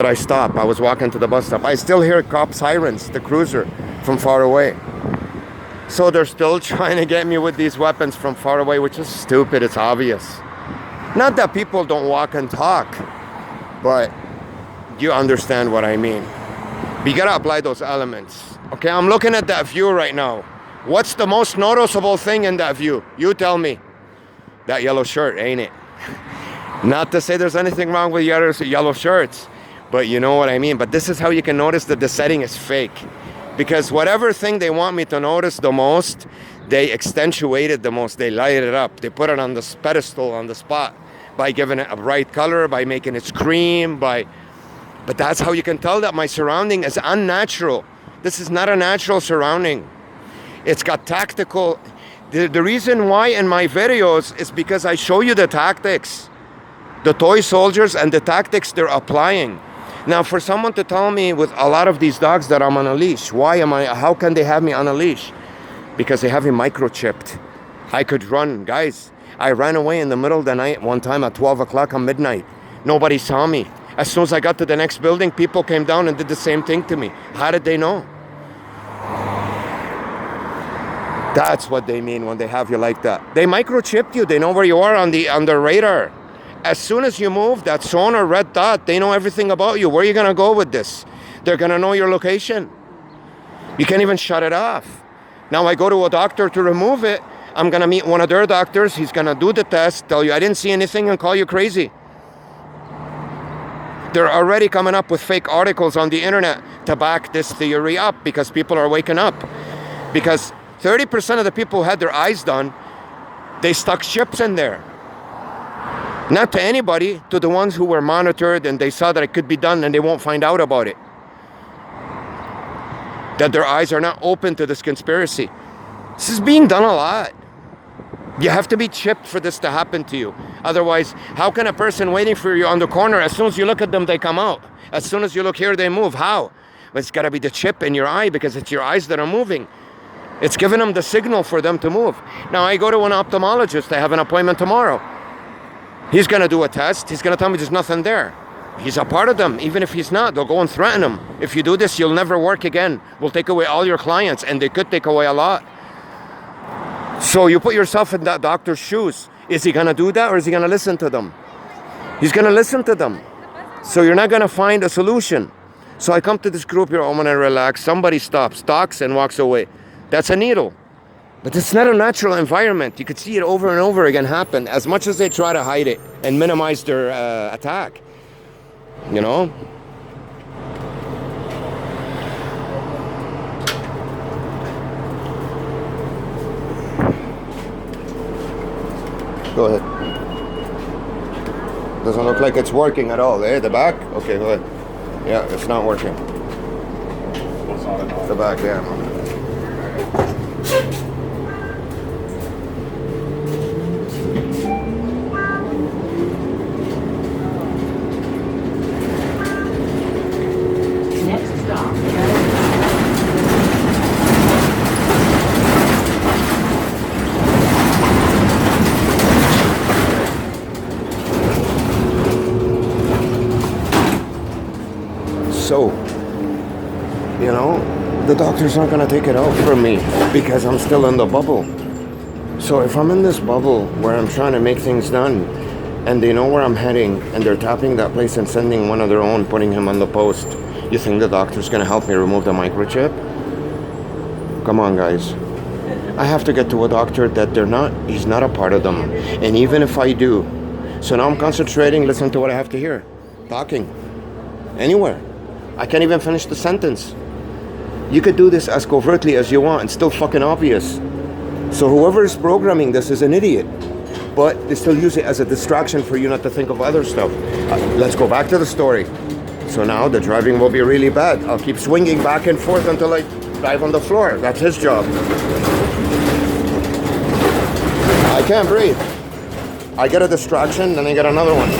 I stop. I was walking to the bus stop. I still hear cop sirens, the cruiser, from far away. So they're still trying to get me with these weapons from far away, which is stupid. It's obvious. Not that people don't walk and talk, but you understand what I mean. You gotta apply those elements. Okay, I'm looking at that view right now. What's the most noticeable thing in that view? You tell me. That yellow shirt, ain't it? Not to say there's anything wrong with yellow shirts, but you know what I mean. But this is how you can notice that the setting is fake. Because whatever thing they want me to notice the most, they accentuate it the most. They light it up. They put it on this pedestal, on the spot, by giving it a bright color, by making it scream, But that's how you can tell that my surrounding is unnatural. This is not a natural surrounding. It's got tactical. The reason why in my videos is because I show you the tactics. The toy soldiers and the tactics they're applying. Now, for someone to tell me with a lot of these dogs that I'm on a leash, how can they have me on a leash? Because they have me microchipped. I could run. Guys, I ran away in the middle of the night one time at 12 o'clock on midnight. Nobody saw me. As soon as I got to the next building, people came down and did the same thing to me. How did they know? That's what they mean when they have you like that. They microchipped you. They know where you are on the radar. As soon as you move, that sonar red dot, they know everything about you. Where are you going to go with this? They're going to know your location. You can't even shut it off. Now I go to a doctor to remove it. I'm going to meet one of their doctors. He's going to do the test, tell you I didn't see anything, and call you crazy. They're already coming up with fake articles on the internet to back this theory up because people are waking up. Because 30% of the people who had their eyes done, they stuck chips in there. Not to anybody, to the ones who were monitored and they saw that it could be done and they won't find out about it. That their eyes are not open to this conspiracy. This is being done a lot. You have to be chipped for this to happen to you. Otherwise, how can a person waiting for you on the corner, as soon as you look at them, they come out? As soon as you look here, they move. How? Well, it's got to be the chip in your eye because it's your eyes that are moving. It's giving them the signal for them to move. Now, I go to an ophthalmologist. I have an appointment tomorrow. He's going to do a test. He's going to tell me there's nothing there. He's a part of them. Even if he's not, they'll go and threaten him. If you do this, you'll never work again. We'll take away all your clients, and they could take away a lot. So you put yourself in that doctor's shoes. Is he going to do that, or is he going to listen to them? He's going to listen to them. So you're not going to find a solution. So I come to this group here, I'm going to relax. Somebody stops, talks, and walks away. That's a needle. But it's not a natural environment. You could see it over and over again happen, as much as they try to hide it and minimize their attack. You know? Go ahead. Doesn't look like it's working at all, eh? The back? Okay, go ahead. Yeah, it's not working. The back, yeah. Next stop. So, you know, the doctor's not going to take it out from me because I'm still in the bubble. So if I'm in this bubble where I'm trying to make things done and they know where I'm heading and they're tapping that place and sending one of their own, putting him on the post, you think the doctor's going to help me remove the microchip? Come on, guys. I have to get to a doctor that he's not a part of them. And even if I do, so now I'm concentrating, listen to what I have to hear. Talking. Anywhere. I can't even finish the sentence. You could do this as covertly as you want. It's still fucking obvious. So whoever is programming this is an idiot. But they still use it as a distraction for you not to think of other stuff. Let's go back to the story. So now the driving will be really bad. I'll keep swinging back and forth until I dive on the floor. That's his job. I can't breathe. I get a distraction, then I get another one.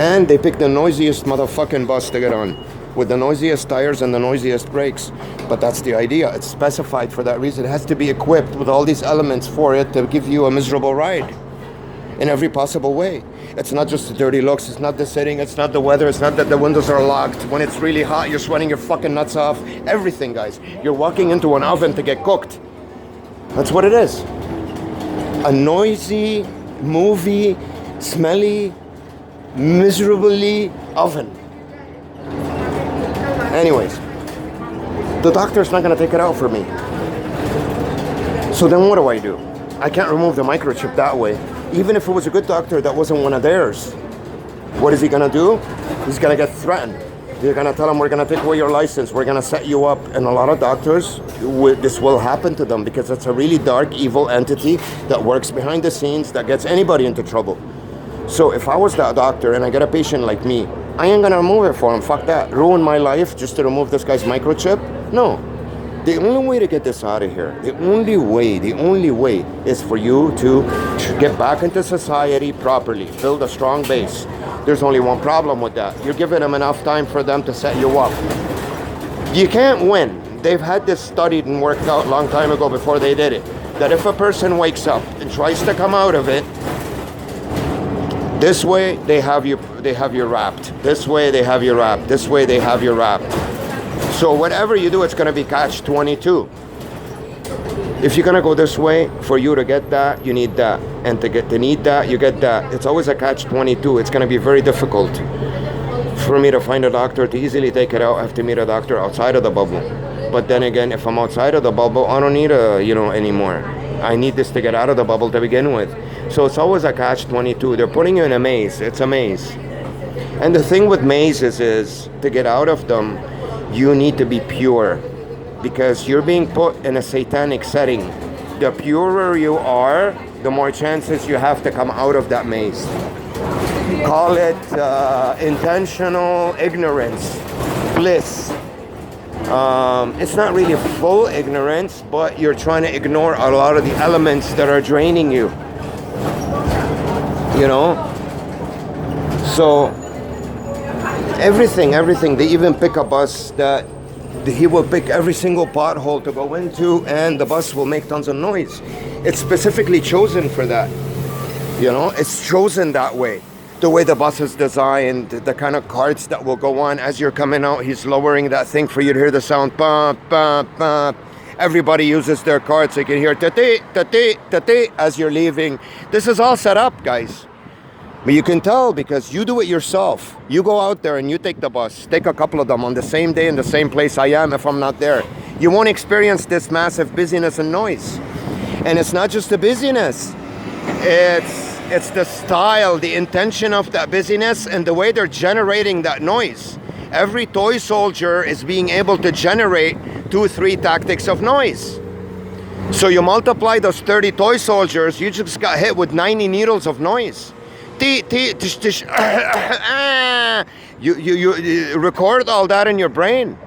And they pick the noisiest motherfucking bus to get on, with the noisiest tires and the noisiest brakes. But that's the idea. It's specified for that reason. It has to be equipped with all these elements for it to give you a miserable ride. in every possible way. It's not just the dirty looks, it's not the sitting, it's not the weather, it's not that the windows are locked. When it's really hot, you're sweating your fucking nuts off. Everything, guys. You're walking into an oven to get cooked. That's what it is. A noisy, movie, smelly, miserably oven. Anyways, the doctor's not gonna take it out for me. So then what do? I can't remove the microchip that way. Even if it was a good doctor that wasn't one of theirs. What is he gonna do? He's gonna get threatened. They're gonna tell him, we're gonna take away your license, we're gonna set you up. And a lot of doctors, this will happen to them because it's a really dark, evil entity that works behind the scenes that gets anybody into trouble. So if I was that doctor and I get a patient like me, I ain't gonna remove it for him. Fuck that. Ruin my life just to remove this guy's microchip? No. The only way to get this out of here, the only way is for you to get back into society properly, build a strong base. There's only one problem with that. You're giving them enough time for them to set you up. You can't win. They've had this studied and worked out a long time ago before they did it. That if a person wakes up and tries to come out of it, this way they have you wrapped. This way they have you wrapped. This way they have you wrapped. So whatever you do, it's going to be catch-22. If you're going to go this way, for you to get that, you need that. And to need that, you get that. It's always a catch-22. It's going to be very difficult for me to find a doctor to easily take it out. I have to meet a doctor outside of the bubble. But then again, if I'm outside of the bubble, I don't need anymore. I need this to get out of the bubble to begin with. So it's always a catch-22. They're putting you in a maze. It's a maze. And the thing with mazes is, to get out of them, you need to be pure, because you're being put in a satanic setting. The purer you are, the more chances you have to come out of that maze. Call it intentional ignorance, bliss. It's not really full ignorance, but you're trying to ignore a lot of the elements that are draining you. So everything, they even pick a bus that he will pick every single pothole to go into, and the bus will make tons of noise. It's specifically chosen for that. It's chosen that way. The way the bus is designed, the kind of carts that will go on as you're coming out, he's lowering that thing for you to hear the sound, bump, bump, bump. Everybody uses their carts, so you can hear ta-ti, ta-ti, ta-ti as you're leaving. This is all set up, guys. But you can tell because you do it yourself. You go out there and you take the bus. Take a couple of them on the same day in the same place I am if I'm not there. You won't experience this massive busyness and noise. And it's not just the busyness. It's the style, the intention of that busyness, and the way they're generating that noise. Every toy soldier is being able to generate 2-3 tactics of noise. So you multiply those 30 toy soldiers, you just got hit with 90 needles of noise. You record all that in your brain.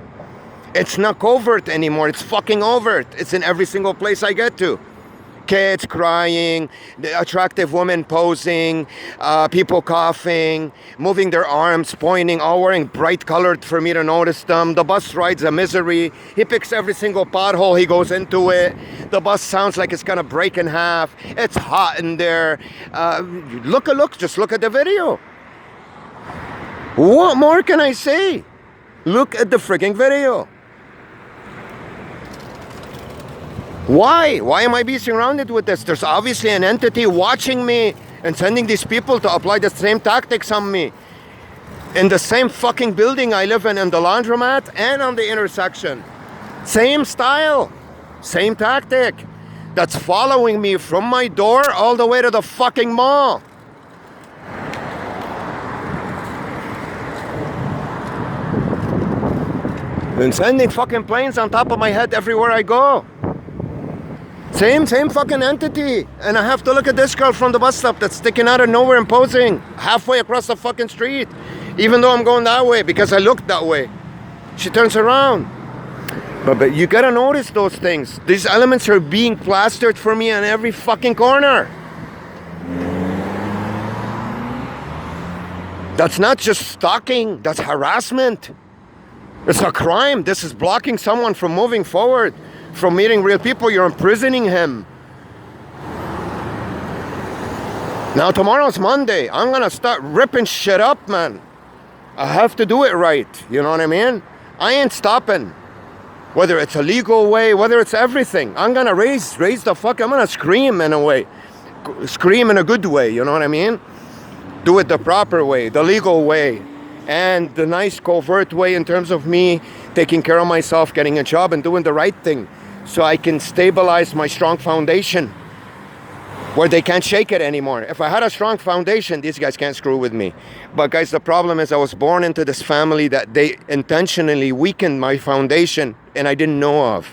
It's not covert anymore. It's fucking overt. It's in every single place I get to. Kids crying, the attractive women posing, people coughing, moving their arms, pointing, all wearing bright colored for me to notice them. The bus ride's a misery. He picks every single pothole he goes into it. The bus sounds like it's gonna break in half. It's hot in there. Just look at the video. What more can I say? Look at the freaking video. Why? Why am I being surrounded with this? There's obviously an entity watching me and sending these people to apply the same tactics on me. In the same fucking building I live in the laundromat and on the intersection. Same style, same tactic. That's following me from my door all the way to the fucking mall. And sending fucking planes on top of my head everywhere I go. Same fucking entity. And I have to look at this girl from the bus stop that's sticking out of nowhere and posing halfway across the fucking street. Even though I'm going that way because I looked that way. She turns around. But you gotta notice those things. These elements are being plastered for me on every fucking corner. That's not just stalking, that's harassment. It's a crime. This is blocking someone from moving forward. From meeting real people, you're imprisoning him. Now tomorrow's Monday. I'm gonna start ripping shit up, man. I have to do it right. You know what I mean? I ain't stopping. Whether it's a legal way, whether it's everything. I'm gonna raise the fuck. I'm gonna scream in a way. Scream in a good way, you know what I mean? Do it the proper way, the legal way. And the nice covert way in terms of me taking care of myself, getting a job and doing the right thing. So I can stabilize my strong foundation where they can't shake it anymore. If I had a strong foundation, these guys can't screw with me. But guys, the problem is I was born into this family that they intentionally weakened my foundation and I didn't know of.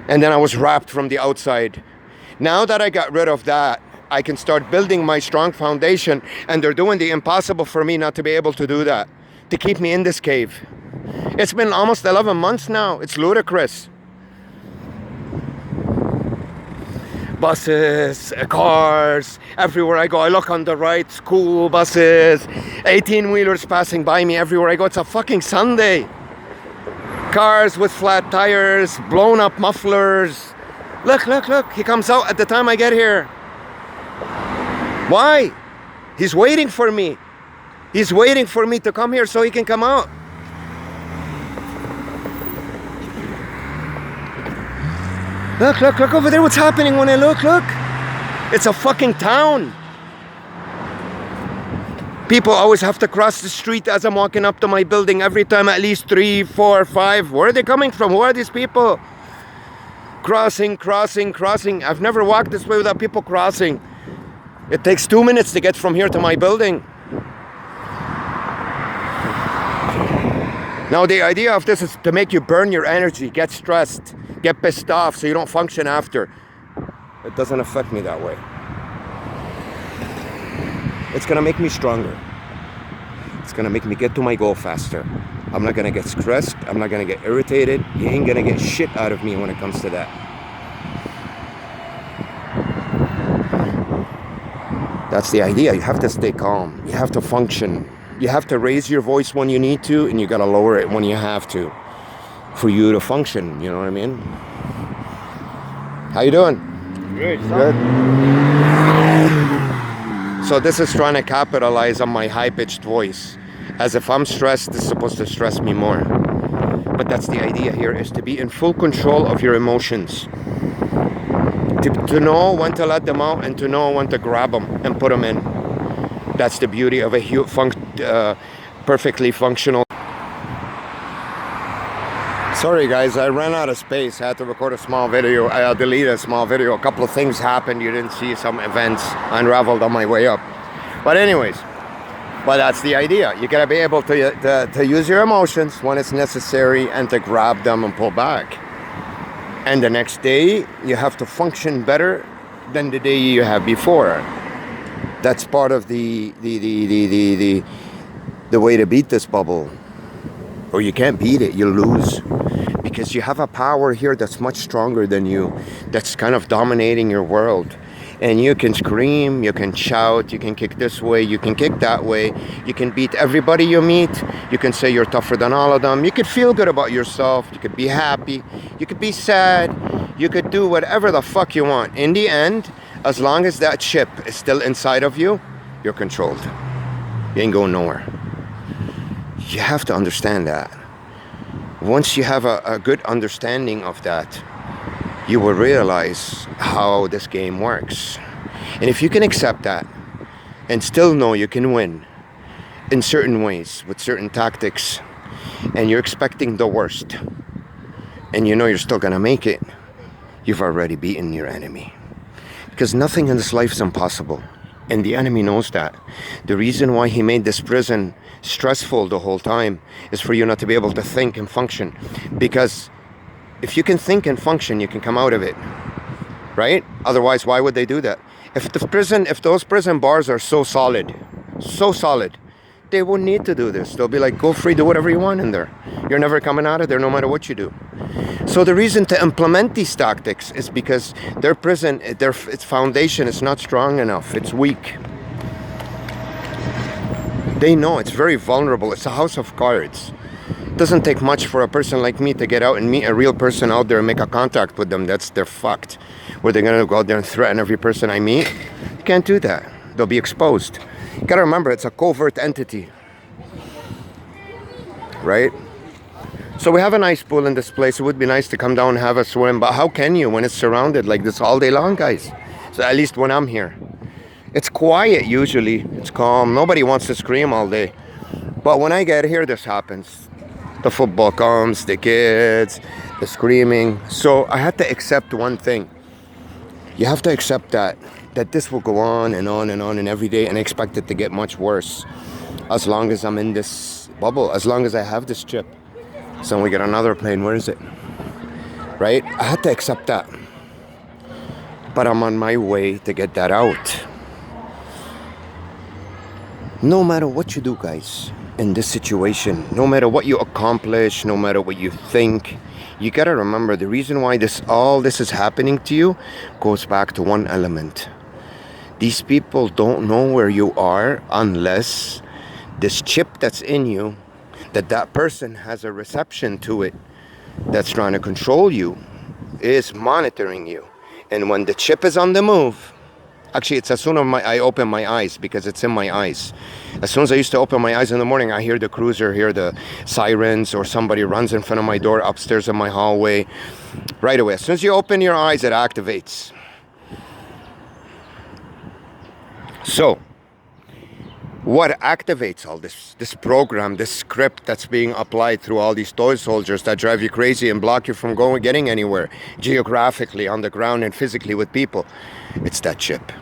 And then I was wrapped from the outside. Now that I got rid of that, I can start building my strong foundation, and they're doing the impossible for me not to be able to do that, to keep me in this cave. It's been almost 11 months now. It's ludicrous. Buses, cars, everywhere I go. I look on the right, school buses, 18-wheelers passing by me everywhere I go. It's a fucking Sunday. Cars with flat tires, blown up mufflers. Look, look, look. He comes out at the time I get here. Why? He's waiting for me. He's waiting for me to come here so he can come out. Look, look, look over there. What's happening when I look? Look. It's a fucking town. People always have to cross the street as I'm walking up to my building every time, at least 3, 4, 5. Where are they coming from? Who are these people? Crossing, crossing, crossing. I've never walked this way without people crossing. It takes 2 minutes to get from here to my building. Now the idea of this is to make you burn your energy, get stressed, get pissed off so you don't function after. It doesn't affect me that way. It's gonna make me stronger. It's gonna make me get to my goal faster. I'm not gonna get stressed. I'm not gonna get irritated. You ain't gonna get shit out of me when it comes to that. That's the idea. You have to stay calm. You have to function. You have to raise your voice when you need to, and you gotta lower it when you have to, for you to function. You know what I mean? How you doing? Good. Good. So this is trying to capitalize on my high-pitched voice. As if I'm stressed, this is supposed to stress me more. But that's the idea here, is to be in full control of your emotions. To know when to let them out and to know when to grab them and put them in. That's the beauty of a perfectly functional. Sorry guys, I ran out of space. I had to record a small video. I deleted a small video. A couple of things happened. You didn't see some events unraveled on my way up. But anyways, but that's the idea. You gotta be able to use your emotions when it's necessary and to grab them and pull back. And the next day, you have to function better than the day you have before. That's part of the way to beat this bubble. Or you can't beat it, you lose. Because you have a power here that's much stronger than you, that's kind of dominating your world. And you can scream, you can shout, you can kick this way, you can kick that way. You can beat everybody you meet. You can say you're tougher than all of them. You could feel good about yourself. You could be happy. You could be sad. You could do whatever the fuck you want. In the end, as long as that chip is still inside of you, you're controlled. You ain't going nowhere. You have to understand that. Once you have a good understanding of that, you will realize how this game works. And if you can accept that and still know you can win in certain ways with certain tactics, and you're expecting the worst and you know you're still gonna make it, you've already beaten your enemy. Because nothing in this life is impossible, and the enemy knows that. The reason why he made this prison stressful the whole time is for you not to be able to think and function. Because if you can think and function, you can come out of it, right? Otherwise, why would they do that? If those prison bars are so solid, they won't need to do this. They'll be like, go free, do whatever you want in there. You're never coming out of there no matter what you do. So the reason to implement these tactics is because their prison, its foundation is not strong enough. It's weak. They know it's very vulnerable. It's a house of cards. It doesn't take much for a person like me to get out and meet a real person out there and make a contact with them. They're fucked. Where they're gonna go out there and threaten every person I meet? can't do that. They'll be exposed. You gotta remember, it's a covert entity, right? So we have a nice pool in this place. It would be nice to come down and have a swim, but how can you when it's surrounded like this all day long, guys? So at least when I'm here. It's quiet usually. It's calm. Nobody wants to scream all day. But when I get here, this happens. The football comes, the kids, the screaming. So I had to accept one thing. You have to accept that this will go on and on and on and every day, and I expect it to get much worse as long as I'm in this bubble, as long as I have this chip. So we get another plane. Where is it? Right? I had to accept that. But I'm on my way to get that out. No matter what you do, guys, in this situation, no matter what you accomplish, no matter what you think, you gotta remember the reason why all this is happening to you goes back to one element. These people don't know where you are unless this chip that's in you, that person has a reception to it, that's trying to control you, is monitoring you. And when the chip is on the move, actually, it's as soon as I open my eyes, because it's in my eyes. As soon as I used to open my eyes in the morning, I hear the cruiser, hear the sirens, or somebody runs in front of my door upstairs in my hallway. Right away. As soon as you open your eyes, it activates. So, what activates all this program, this script that's being applied through all these toy soldiers that drive you crazy and block you from getting anywhere, geographically, on the ground, and physically with people? It's that chip.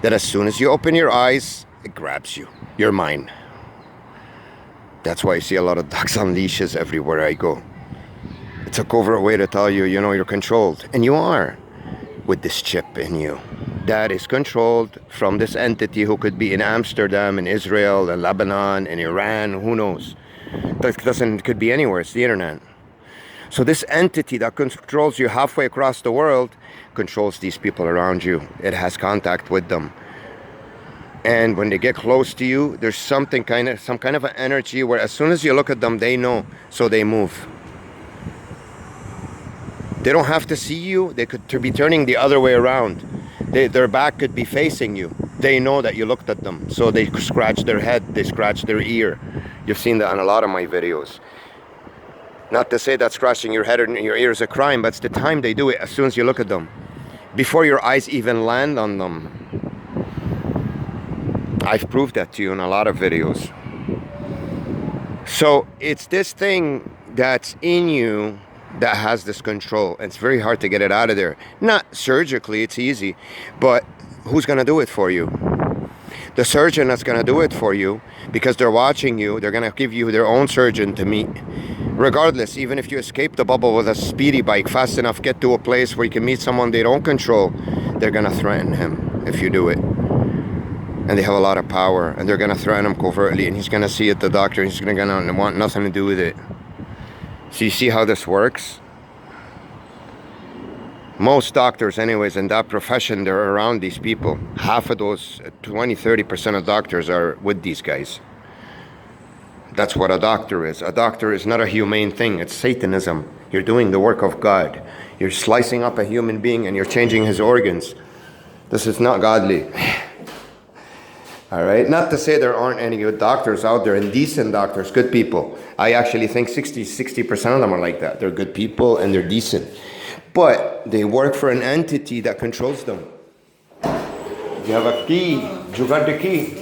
That as soon as you open your eyes, it grabs you. You're mine. That's why I see a lot of dogs on leashes everywhere I go. It's a covert way to tell you, you're controlled. And you are, with this chip in you. That is controlled from this entity who could be in Amsterdam, in Israel, in Lebanon, in Iran, who knows? Could be anywhere, it's the internet. So this entity that controls you halfway across the world controls these people around you. It has contact with them. And when they get close to you, there's some kind of an energy where as soon as you look at them, they know, so they move. They don't have to see you. They could be turning the other way around. Their back could be facing you. They know that you looked at them. So they scratch their head. They scratch their ear. You've seen that in a lot of my videos. Not to say that scratching your head or your ear is a crime, but it's the time they do it as soon as you look at them. Before your eyes even land on them. I've proved that to you in a lot of videos. So it's this thing that's in you that has this control. It's very hard to get it out of there. Not surgically, it's easy. But who's going to do it for you? The surgeon that's going to do it for you, because they're watching you, they're going to give you their own surgeon to meet. Regardless, even if you escape the bubble with a speedy bike, fast enough, get to a place where you can meet someone they don't control, they're going to threaten him if you do it. And they have a lot of power, and they're going to threaten him covertly, and he's going to see it, the doctor, he's going to want nothing to do with it. So you see how this works? Most doctors anyways in that profession, they're around these people. Half of those, 20-30% of doctors are with these guys. That's what a doctor is. A doctor is not a humane thing. It's Satanism. You're doing the work of God. You're slicing up a human being and you're changing his organs. This is not godly. All right? Not to say there aren't any good doctors out there, and decent doctors, good people. I actually think 60% of them are like that. They're good people and they're decent. But they work for an entity that controls them. You have a key. You got the key.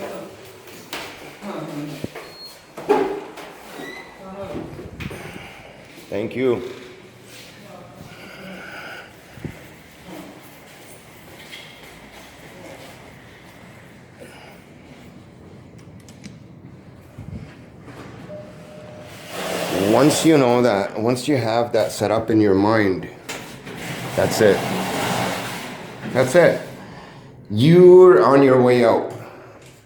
Thank you. Once you know that, once you have that set up in your mind, that's it. That's it. You're on your way out.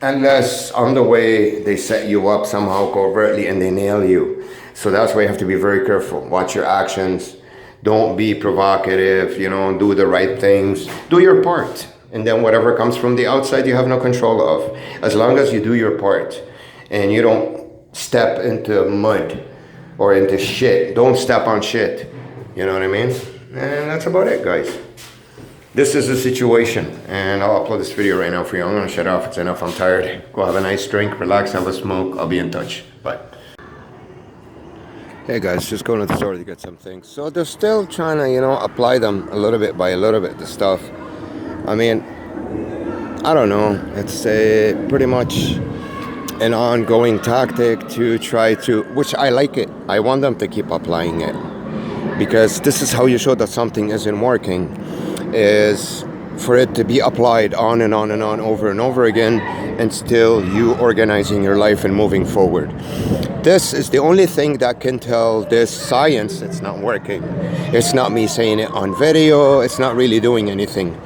Unless on the way they set you up somehow covertly and they nail you. So that's why you have to be very careful. Watch your actions. Don't be provocative, do the right things. Do your part. And then whatever comes from the outside, you have no control of. As long as you do your part and you don't step into mud or into shit. Don't step on shit. You know what I mean? And that's about it, guys. this is the situation, and I'll upload this video right now for you. I'm gonna shut off. It's enough. I'm tired. Go have a nice drink, relax, have a smoke. I'll be in touch. Bye. Hey guys, just going to the store to get some things. So they're still trying to, apply them a little bit by a little bit, the stuff. I mean, I don't know. It's pretty much an ongoing tactic to try to, which I like it. I want them to keep applying it, because this is how you show that something isn't working, is for it to be applied on and on and on, over and over again, and still you organizing your life and moving forward. This is the only thing that can tell this science it's not working. It's not me saying it on video. It's not really doing anything.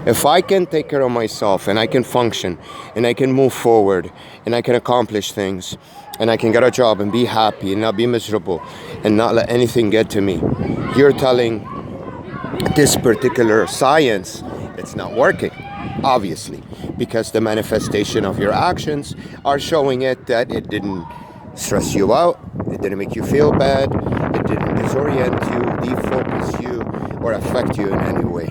If I can take care of myself and I can function and I can move forward and I can accomplish things and I can get a job and be happy and not be miserable and not let anything get to me, you're telling this particular science it's not working, obviously, because the manifestation of your actions are showing it that it didn't stress you out, it didn't make you feel bad, it didn't disorient you, defocus you, or affect you in any way.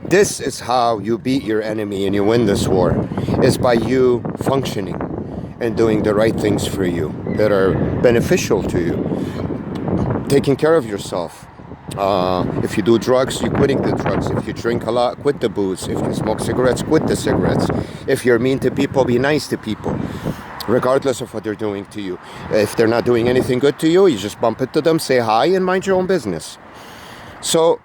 This is how you beat your enemy and you win this war, is by you functioning and doing the right things for you that are beneficial to you. Taking care of yourself. If you do drugs, you're quitting the drugs. If you drink a lot, quit the booze. If you smoke cigarettes, quit the cigarettes. If you're mean to people, be nice to people, regardless of what they're doing to you. If they're not doing anything good to you, you just bump into them, say hi, and mind your own business. So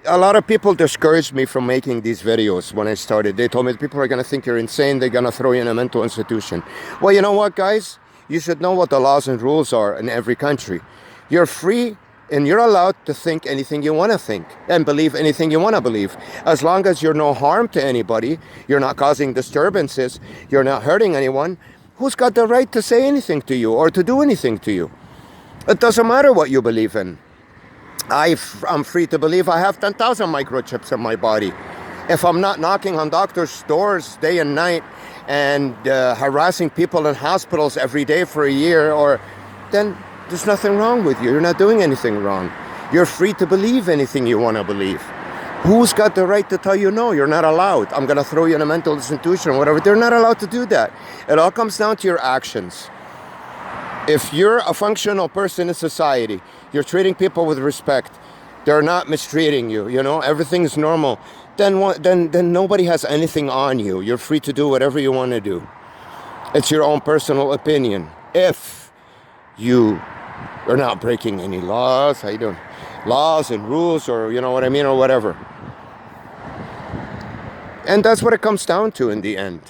a lot of people discouraged me from making these videos when I started. They told me people are going to think you're insane. They're going to throw you in a mental institution. Well, you know what, guys? You should know what the laws and rules are in every country. You're free and you're allowed to think anything you want to think and believe anything you want to believe. As long as you're no harm to anybody, you're not causing disturbances, you're not hurting anyone, who's got the right to say anything to you or to do anything to you? It doesn't matter what you believe in. I'm free to believe I have 10,000 microchips in my body. If I'm not knocking on doctors' doors day and night and harassing people in hospitals every day for a year, then there's nothing wrong with you. You're not doing anything wrong. You're free to believe anything you want to believe. Who's got the right to tell you no? You're not allowed. I'm going to throw you in a mental institution or whatever. They're not allowed to do that. It all comes down to your actions. If you're a functional person in society, you're treating people with respect, they're not mistreating you, everything's normal, then nobody has anything on you. You're free to do whatever you want to do. It's your own personal opinion. If you are not breaking any laws, laws and rules, or what I mean, or whatever. And that's what it comes down to in the end.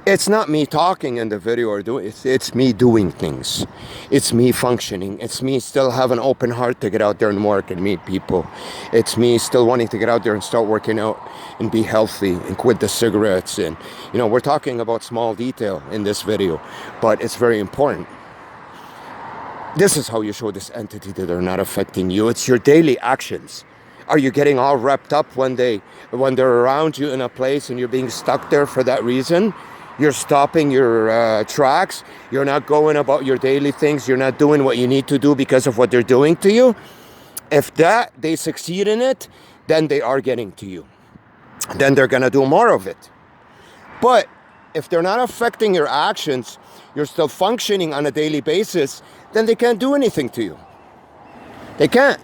It's not me talking in the video or doing it's me doing things. It's me functioning. It's me still have an open heart to get out there and work and meet people. It's me still wanting to get out there and start working out and be healthy and quit the cigarettes. And we're talking about small detail in this video, but it's very important. This is how you show this entity that they're not affecting you. It's your daily actions. Are you getting all wrapped up when they're around you in a place and you're being stuck there for that reason? You're stopping your tracks. You're not going about your daily things. You're not doing what you need to do because of what they're doing to you. If they succeed in it, then they are getting to you. Then they're going to do more of it. But if they're not affecting your actions, you're still functioning on a daily basis, then they can't do anything to you. They can't.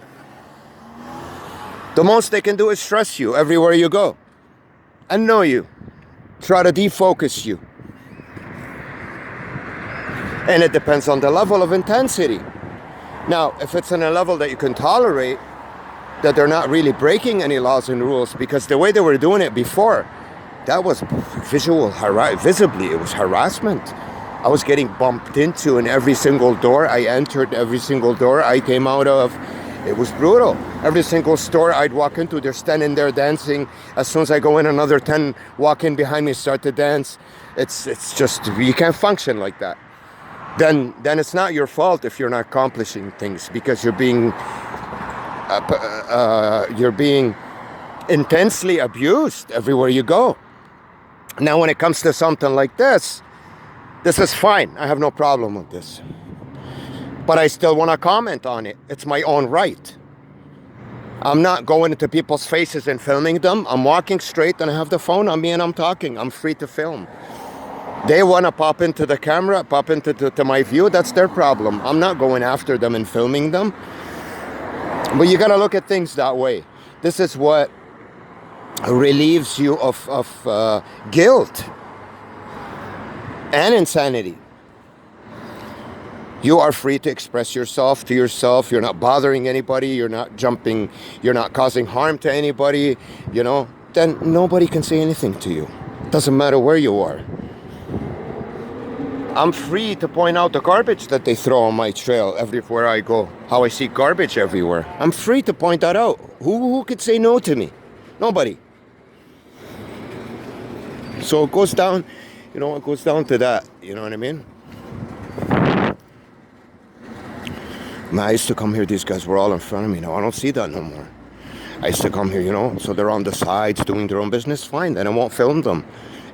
The most they can do is stress you everywhere you go. Annoy you. Try to defocus you. And it depends on the level of intensity. Now, if it's on a level that you can tolerate, that they're not really breaking any laws and rules, because the way they were doing it before, that was visibly, it was harassment. I was getting bumped into in every single door I entered, every single door I came out of. It was brutal. Every single store I'd walk into, they're standing there dancing. As soon as I go in, another 10 walk in behind me, start to dance. It's just, you can't function like that. Then it's not your fault if you're not accomplishing things, because you're being intensely abused everywhere you go. Now, when it comes to something like this is fine. I have no problem with this. But I still want to comment on it. It's my own right. I'm not going into people's faces and filming them. I'm walking straight and I have the phone on me and I'm talking. I'm free to film. They want to pop into the camera, pop into to my view. That's their problem. I'm not going after them and filming them. But you got to look at things that way. This is what relieves you of guilt and insanity. You are free to express yourself to yourself. You're not bothering anybody. You're not jumping. You're not causing harm to anybody. You know, then nobody can say anything to you. Doesn't matter where you are. I'm free to point out the garbage that they throw on my trail everywhere I go. How I see garbage everywhere. I'm free to point that out. Who could say no to me? Nobody. So it goes down, it goes down to that. You know what I mean? Man, I used to come here, these guys were all in front of me. Now I don't see that no more. I used to come here, so they're on the sides doing their own business, fine. Then I won't film them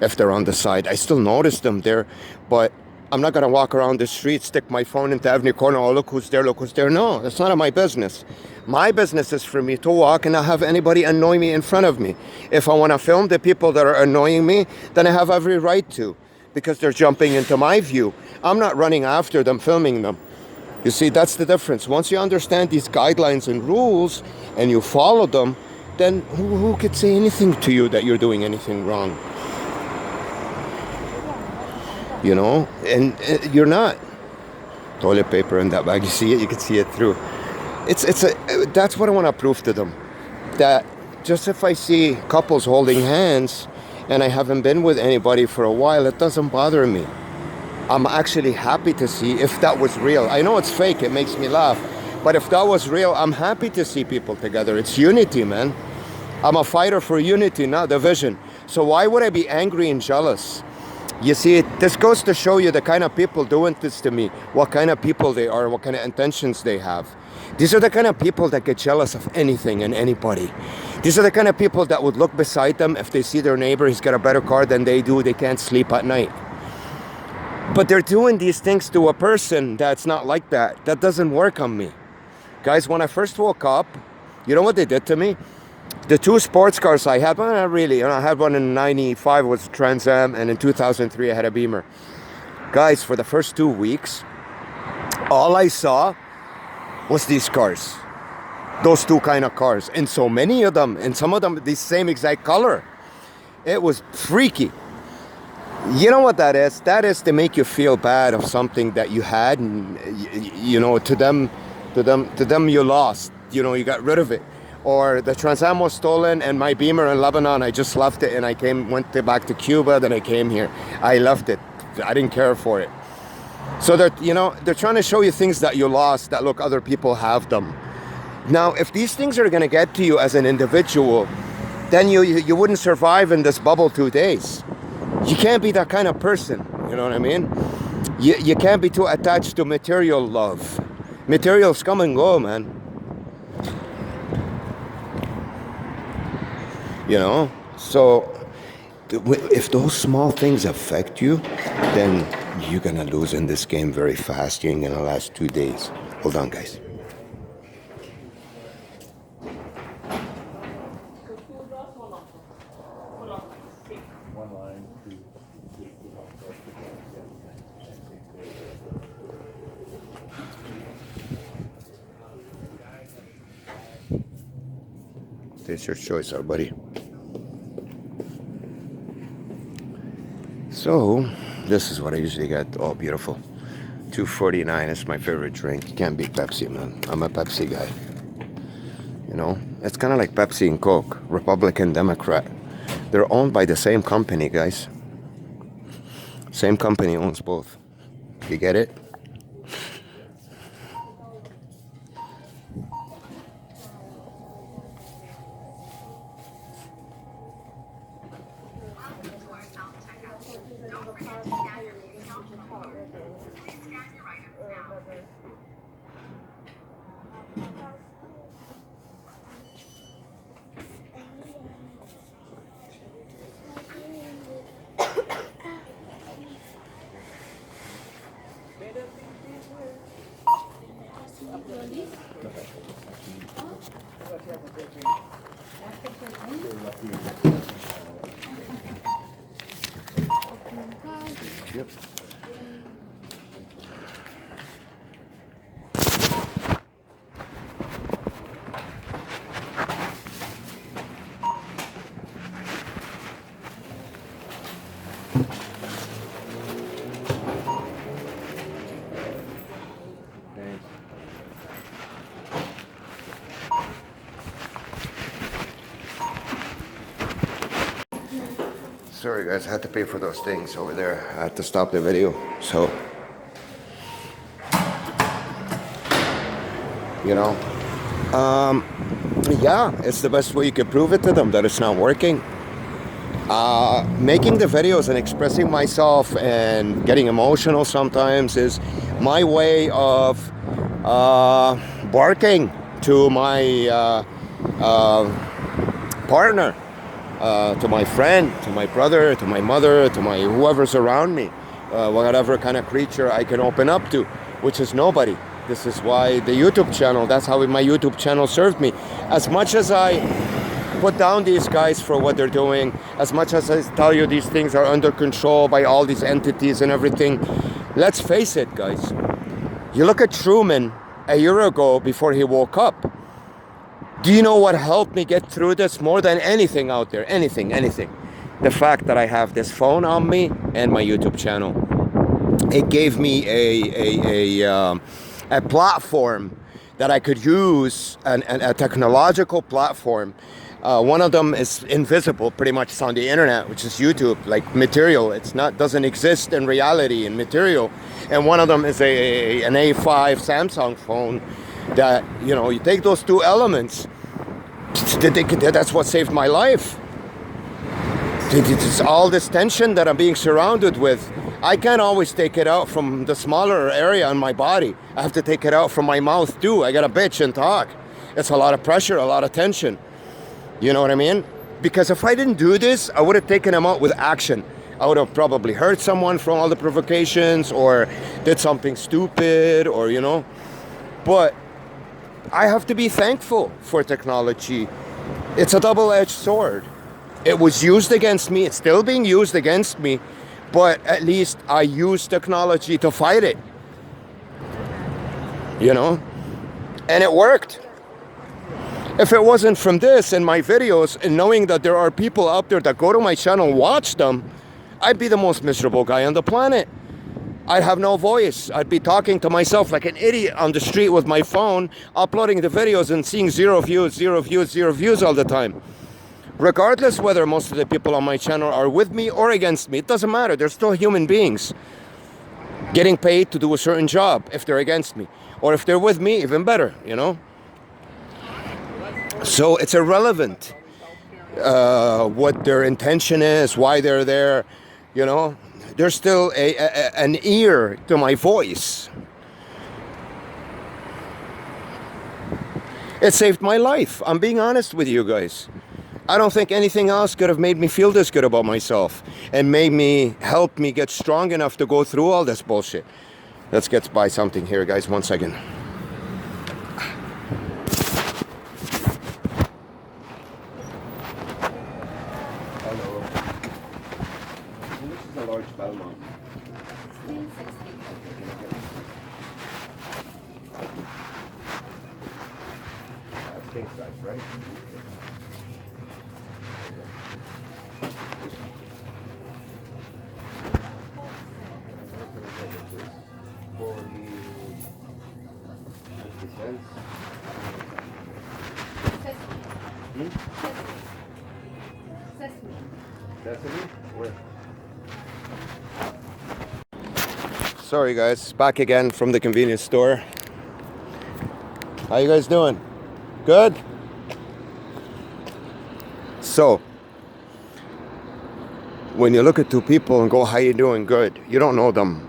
if they're on the side. I still notice them there, but I'm not gonna walk around the street, stick my phone into every corner, oh look who's there, look who's there. No, that's none of my business. My business is for me to walk and not have anybody annoy me in front of me. If I wanna film the people that are annoying me, then I have every right to, because they're jumping into my view. I'm not running after them, filming them. You see, that's the difference. Once you understand these guidelines and rules and you follow them, then who could say anything to you that you're doing anything wrong? And you're not. Toilet paper in that bag, you see it, you can see it through. That's what I want to prove to them. That just if I see couples holding hands and I haven't been with anybody for a while, it doesn't bother me. I'm actually happy to see if that was real. I know it's fake, it makes me laugh. But if that was real, I'm happy to see people together. It's unity, man. I'm a fighter for unity, not division. So why would I be angry and jealous? You see, this goes to show you the kind of people doing this to me, what kind of people they are, what kind of intentions they have. These are the kind of people that get jealous of anything and anybody. These are the kind of people that would look beside them if they see their neighbor, he's got a better car than they do, they can't sleep at night. But they're doing these things to a person that's not like that. That doesn't work on me. Guys, when I first woke up, you know what they did to me? The two sports cars I had, well, not really. I had one in 95, it was a Trans Am, and in 2003 I had a Beamer. Guys, for the first 2 weeks, all I saw was these cars. Those two kind of cars. And so many of them, and some of them the same exact color. It was freaky. You know what that is? That is to make you feel bad of something that you had, and to them you lost. You got rid of it. Or the Trans Am was stolen, and my Beamer in Lebanon, I just left it, and I went back to Cuba, then I came here. I left it. I didn't care for it. So they're trying to show you things that you lost, that look, other people have them. Now, if these things are going to get to you as an individual, then you wouldn't survive in this bubble 2 days. You can't be that kind of person, you know what I mean? You can't be too attached to material love. Materials come and go, man. So if those small things affect you, then you're gonna lose in this game very fast. You ain't gonna last 2 days. Hold on, guys. It's your choice, our buddy. So, this is what I usually get. Oh, beautiful. $2.49 is my favorite drink. You can't beat Pepsi, man. I'm a Pepsi guy. It's kind of like Pepsi and Coke, Republican, Democrat. They're owned by the same company, guys. Same company owns both. You get it? Yep. Sorry guys, I had to pay for those things over there. I had to stop the video. So, you know, yeah, it's the best way you can prove it to them that it's not working. Making the videos and expressing myself and getting emotional sometimes is my way of barking to my partner, to my friend, to my brother, to my mother, to my whoever's around me, whatever kind of creature I can open up to, which is nobody. This is why the YouTube channel, that's how my YouTube channel served me. As much as I put down these guys for what they're doing, as much as I tell you these things are under control by all these entities and everything, let's face it, guys. You look at Truman a year ago before he woke up. Do you know what helped me get through this more than anything out there? Anything. The fact that I have this phone on me and my YouTube channel. It gave me a platform that I could use, a technological platform. One of them is invisible, pretty much it's on the internet, which is YouTube, like material. It's not, doesn't exist in reality in material. And one of them is an A5 Samsung phone that, you know, you take those two elements, that's what saved my life. It's all this tension that I'm being surrounded with. I can't always take it out from the smaller area on my body. I have to take it out from my mouth too. I gotta bitch and talk. It's a lot of pressure, a lot of tension. You know what I mean? Because if I didn't do this, I would have taken them out with action. I would have probably hurt someone from all the provocations or did something stupid or, you know. But I have to be thankful for technology. It's a double-edged sword. It was used against me. It's still being used against me. But at least I use technology to fight it. You know? And it worked. If it wasn't from this and my videos and knowing that there are people out there that go to my channel and watch them, I'd be the most miserable guy on the planet. I'd have no voice. I'd be talking to myself like an idiot on the street with my phone, uploading the videos and seeing 0 views, 0 views, 0 views all the time. Regardless whether most of the people on my channel are with me or against me, it doesn't matter. They're still human beings getting paid to do a certain job if they're against me. Or if they're with me, even better, you know? So it's irrelevant what their intention is, why they're there, you know? There's still an ear to my voice. It saved my life. I'm being honest with you guys. I don't think anything else could have made me feel this good about myself and made me, help me get strong enough to go through all this bullshit. Let's get by something here, guys. 1 second. Hello. This is a large Belmont. That's king size, right? Sorry guys, back again from the convenience store. How you guys doing? Good? So, when you look at two people and go, how you doing? Good. You don't know them.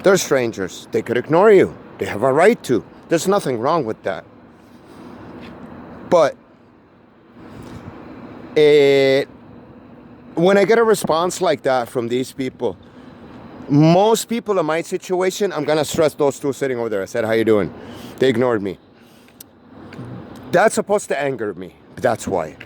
They're strangers. They could ignore you. They have a right to. There's nothing wrong with that. But when I get a response like that from these people, most people in my situation, I'm going to stress those two sitting over there. I said, how you doing? They ignored me. That's supposed to anger me. That's why.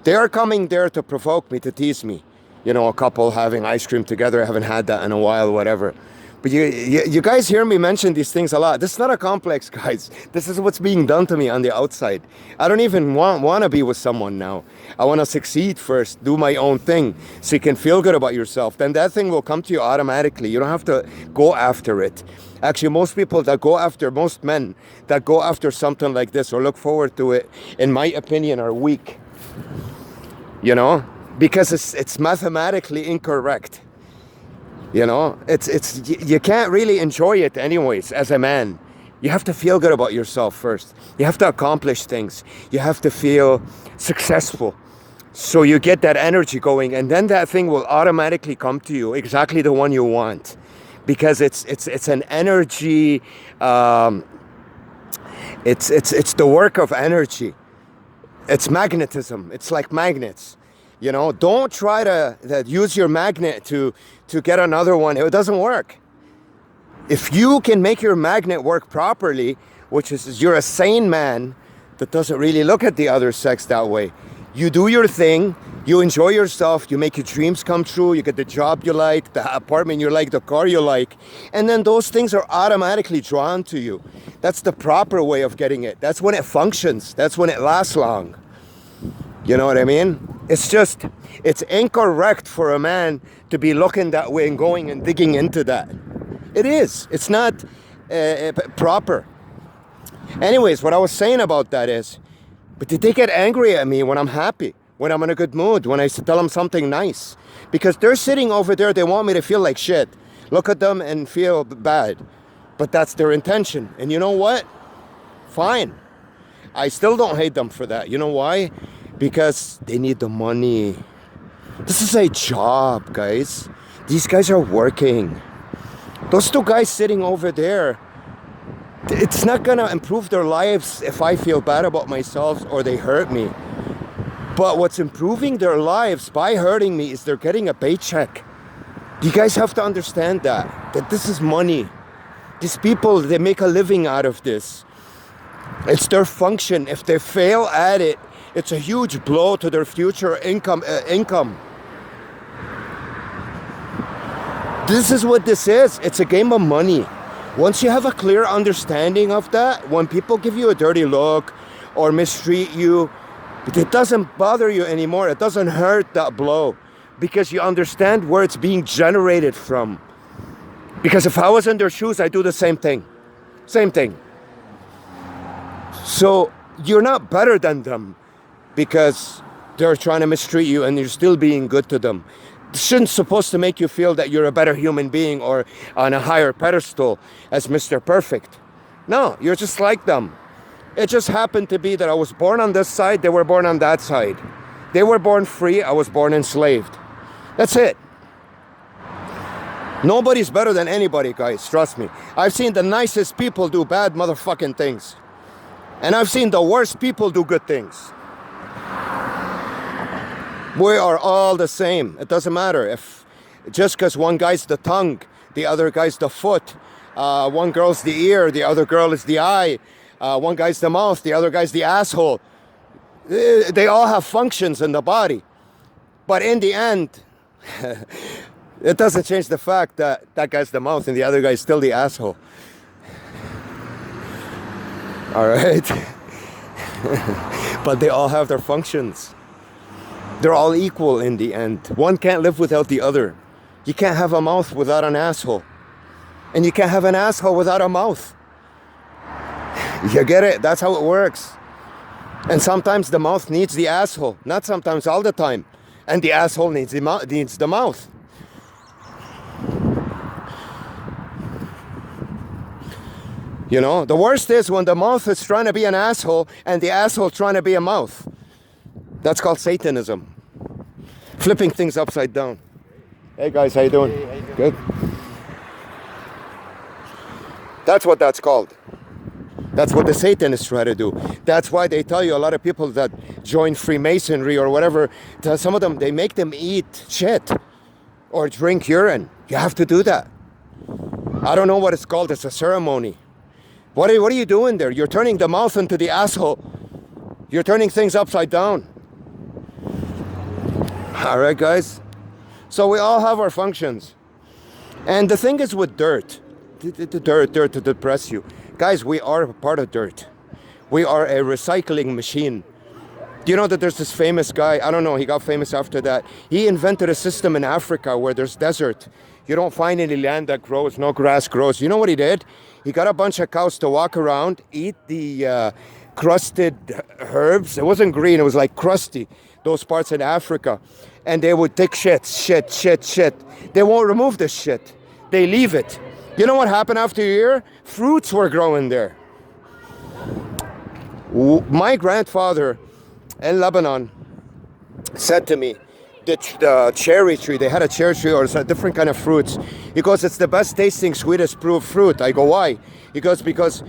They are coming there to provoke me, to tease me. You know, a couple having ice cream together. I haven't had that in a while, whatever. But you guys hear me mention these things a lot. This is not a complex, guys. This is what's being done to me on the outside. I don't even want to be with someone now. I want to succeed first, do my own thing, so you can feel good about yourself. Then that thing will come to you automatically. You don't have to go after it. Actually, most men that go after something like this or look forward to it, in my opinion, are weak. You know? Because it's mathematically incorrect. You know, you can't really enjoy it anyways as a man. You have to feel good about yourself first. You have to accomplish things. You have to feel successful. So you get that energy going, and then that thing will automatically come to you, exactly the one you want. Because it's an energy, it's the work of energy. It's magnetism. It's like magnets. You know, don't try to use your magnet to get another one. It doesn't work. If you can make your magnet work properly, which is you're a sane man that doesn't really look at the other sex that way. You do your thing, you enjoy yourself, you make your dreams come true, you get the job you like, the apartment you like, the car you like, and then those things are automatically drawn to you. That's the proper way of getting it. That's when it functions. That's when it lasts long. You know what I mean? It's incorrect for a man to be looking that way and going and digging into that. It is. It's not proper. Anyways, what I was saying about that is, but did they get angry at me when I'm happy, when I'm in a good mood, when I tell them something nice? Because they're sitting over there, they want me to feel like shit. Look at them and feel bad. But that's their intention. And you know what? Fine. I still don't hate them for that. You know why? Because they need the money. This is a job, guys. These guys are working. Those two guys sitting over there, it's not gonna improve their lives if I feel bad about myself or they hurt me. But what's improving their lives by hurting me is they're getting a paycheck. You guys have to understand that this is money. These people, they make a living out of this. It's their function. If they fail at it, it's a huge blow to their future income. This is what this is. It's a game of money. Once you have a clear understanding of that, when people give you a dirty look or mistreat you, it doesn't bother you anymore. It doesn't hurt that blow because you understand where it's being generated from. Because if I was in their shoes, I do the same thing. Same thing. So you're not better than them because they're trying to mistreat you and you're still being good to them. It shouldn't supposed to make you feel that you're a better human being or on a higher pedestal as Mr. Perfect. No, you're just like them. It just happened to be that I was born on this side, they were born on that side. They were born free, I was born enslaved. That's it. Nobody's better than anybody, guys, trust me. I've seen the nicest people do bad motherfucking things. And I've seen the worst people do good things. We are all the same. It doesn't matter if just because one guy's the tongue, the other guy's the foot, one girl's the ear, the other girl is the eye, one guy's the mouth, the other guy's the asshole. They all have functions in the body. But in the end, it doesn't change the fact that that guy's the mouth and the other guy's still the asshole. All right? But they all have their functions. They're all equal in the end. One can't live without the other. You can't have a mouth without an asshole. And you can't have an asshole without a mouth. You get it? That's how it works. And sometimes the mouth needs the asshole. Not sometimes, all the time. And the asshole needs the mouth. You know, the worst is when the mouth is trying to be an asshole and the asshole trying to be a mouth. That's called Satanism. Flipping things upside down. Hey guys, how you doing? Hey, how you doing? Good. That's what that's called. That's what the Satanists try to do. That's why they tell you a lot of people that join Freemasonry or whatever, some of them, they make them eat shit or drink urine. You have to do that. I don't know what it's called. It's a ceremony. What are you doing there? You're turning the mouth into the asshole. You're turning things upside down. All right, guys. So we all have our functions. And the thing is with dirt, dirt to depress you. Guys, we are part of dirt. We are a recycling machine. Do you know that there's this famous guy, I don't know, he got famous after that. He invented a system in Africa where there's desert. You don't find any land that grows, no grass grows. You know what he did? He got a bunch of cows to walk around, eat the crusted herbs. It wasn't green, it was like crusty, those parts in Africa. And they would take shit. They won't remove the shit. They leave it. You know what happened after a year? Fruits were growing there. My grandfather in Lebanon said to me, the cherry tree, they had a cherry tree or a different kind of fruits. He goes, it's the best tasting, sweetest fruit. I go, why? He goes, because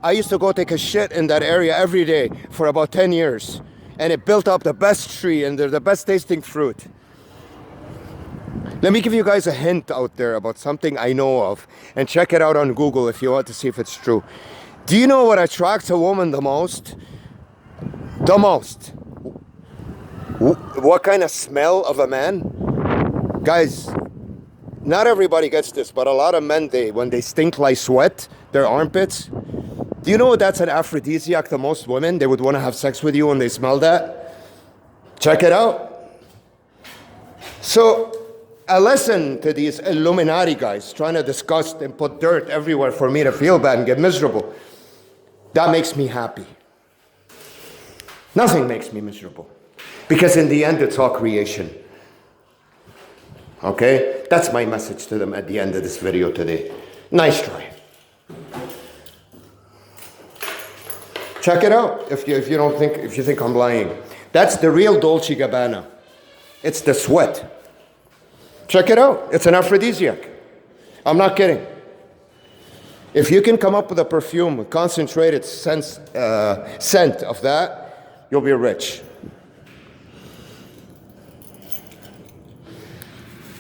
I used to go take a shit in that area every day for about 10 years. And it built up the best tree and they're the best tasting fruit. Let me give you guys a hint out there about something I know of. And check it out on Google if you want to see if it's true. Do you know what attracts a woman the most? The most. What kind of smell of a man? Guys, not everybody gets this, but a lot of men, when they stink like sweat, their armpits. Do you know that's an aphrodisiac to most women? They would want to have sex with you when they smell that. Check it out. So, I listen to these Illuminati guys trying to discuss and put dirt everywhere for me to feel bad and get miserable. That makes me happy. Nothing makes me miserable. Because in the end, it's all creation. Okay? That's my message to them at the end of this video today. Nice try. Check it out if you think I'm lying. That's the real Dolce & Gabbana. It's the sweat. Check it out. It's an aphrodisiac. I'm not kidding. If you can come up with a perfume with concentrated scent of that, you'll be rich.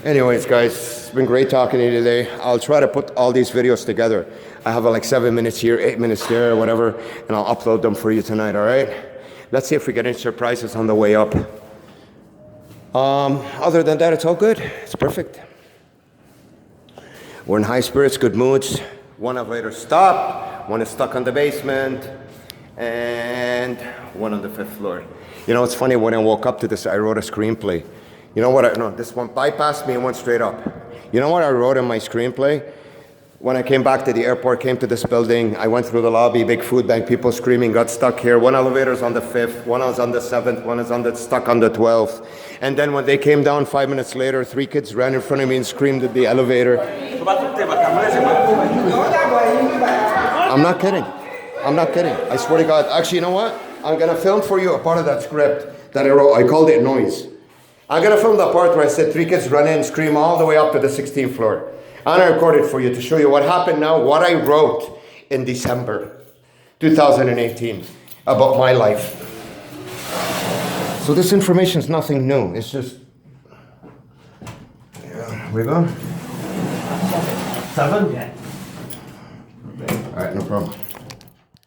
Anyways, guys, it's been great talking to you today. I'll try to put all these videos together. I have like 7 minutes here, 8 minutes there, or whatever, and I'll upload them for you tonight, all right? Let's see if we get any surprises on the way up. Other than that, it's all good. It's perfect. We're in high spirits, good moods. One elevator stopped, one is stuck on the basement, and one on the 5th floor. You know, it's funny, when I woke up to this, I wrote a screenplay. You know what, no, this one bypassed me and went straight up. You know what I wrote in my screenplay? When I came back to the airport, came to this building, I went through the lobby, big food bank, people screaming, got stuck here. One elevator's on the 5th, one is on the 7th, one is stuck on the 12th. And then when they came down 5 minutes later, 3 kids ran in front of me and screamed at the elevator. I'm not kidding. I'm not kidding. I swear to God. Actually, you know what? I'm going to film for you a part of that script that I wrote. I called it Noise. I'm going to film the part where I said 3 kids run in and scream all the way up to the 16th floor. And I recorded for you to show you what happened now, what I wrote in December 2018 about my life. So this information is nothing new. It's just, yeah, here we go. 7? Yeah. All right, no problem.